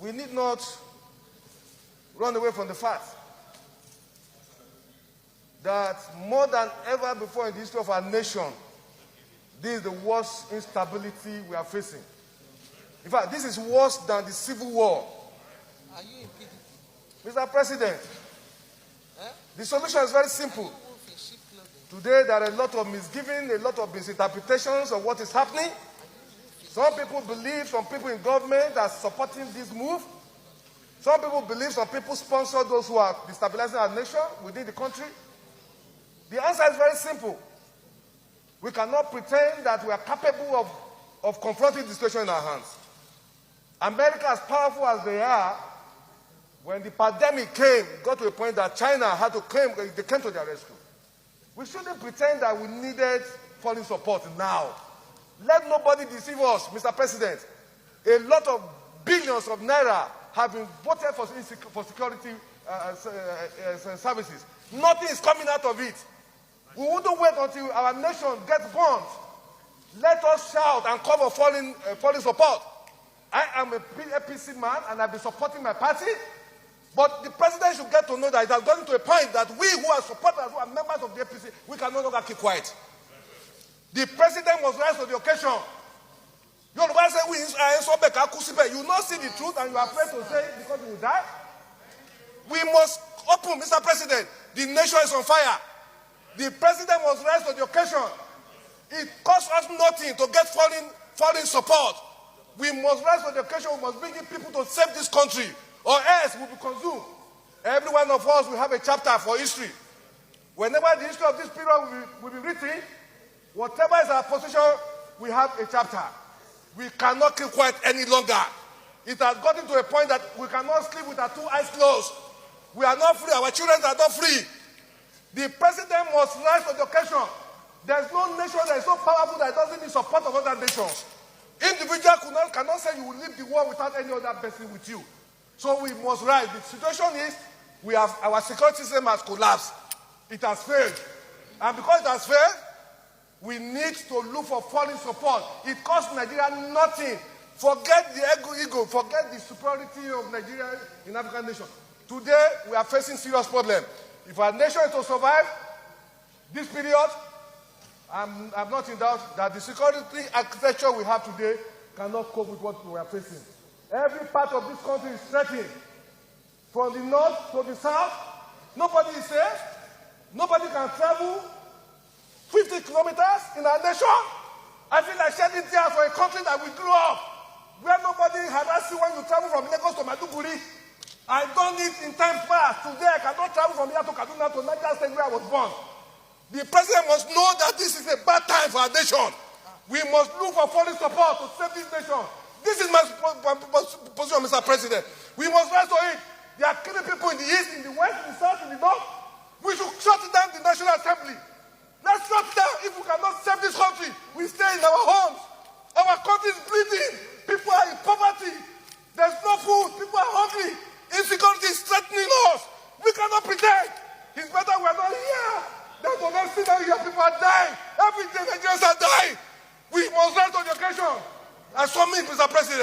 we need not run away from the fact that more than ever before in the history of our nation, this is the worst instability we are facing. In fact, this is worse than the Civil War. Are you in PDP? Mr. President, the solution is very simple. Today, there are a lot of misgivings, a lot of misinterpretations of what is happening. Some people believe, some people in government are supporting this move. Some people believe, some people sponsor those who are destabilizing our nation within the country. The answer is very simple. We cannot pretend that we are capable of confronting the situation in our hands. America, as powerful as they are, when the pandemic came, got to a point that China had to claim, they came to their rescue. We shouldn't pretend that we needed foreign support now. Let nobody deceive us, Mr. President. A lot of billions of naira have been voted for security services. Nothing is coming out of it. We wouldn't wait until our nation gets bombed. Let us shout and call for foreign support. I am a APC man and I've been supporting my party. But the president should get to know that it has gotten to a point that we who are supporters, who are members of the APC, we can no longer keep quiet. The president must rise to the occasion. You know why say we you not see the truth and you are afraid to say it because you will die? We must open, Mr. President. The nation is on fire. The president must rise to the occasion. It costs us nothing to get foreign support. We must rise to the occasion. We must bring in people to save this country, or else we will be consumed. Every one of us will have a chapter for history. Whenever the history of this period will be written, whatever is our position, we have a chapter. We cannot keep quiet any longer. It has gotten to a point that we cannot sleep with our two eyes closed. We are not free. Our children are not free. The president must rise to the occasion. There's no nation that is so powerful that doesn't need support of other nations. Individual cannot say you will leave the war without any other person with you. So we must rise. The situation is our security system has collapsed. It has failed. And because it has failed, we need to look for foreign support. It costs Nigeria nothing. Forget the ego. Forget the superiority of Nigeria in African nations. Today, we are facing serious problems. If our nation is to survive this period, I'm not in doubt that the security architecture we have today cannot cope with what we are facing. Every part of this country is threatened. From the north to the south, nobody is safe. Nobody can travel 50 kilometers in our nation. I feel like shedding tears for a country that we grew up, where nobody harasses you when you travel from Lagos to Maiduguri. I've done it in times past. Today, I cannot travel from here to Kaduna to Niger State where I was born. The president must know that this is a bad time for our nation. We must look for foreign support to save this nation. This is my position, Mr. President. We must rise to it. They are killing people in the east, in the west, in the south, in the north. We should shut down the National Assembly. Let's shut down. If we cannot save this country, we stay in our homes. Our country is bleeding. People are in poverty. There's no food. People are hungry. Insecurity is threatening us. We cannot pretend. It's better we are not here than to not see that here people are dying. Every day Nigerians are dying. We must rise to the occasion. As for me, Mr. President.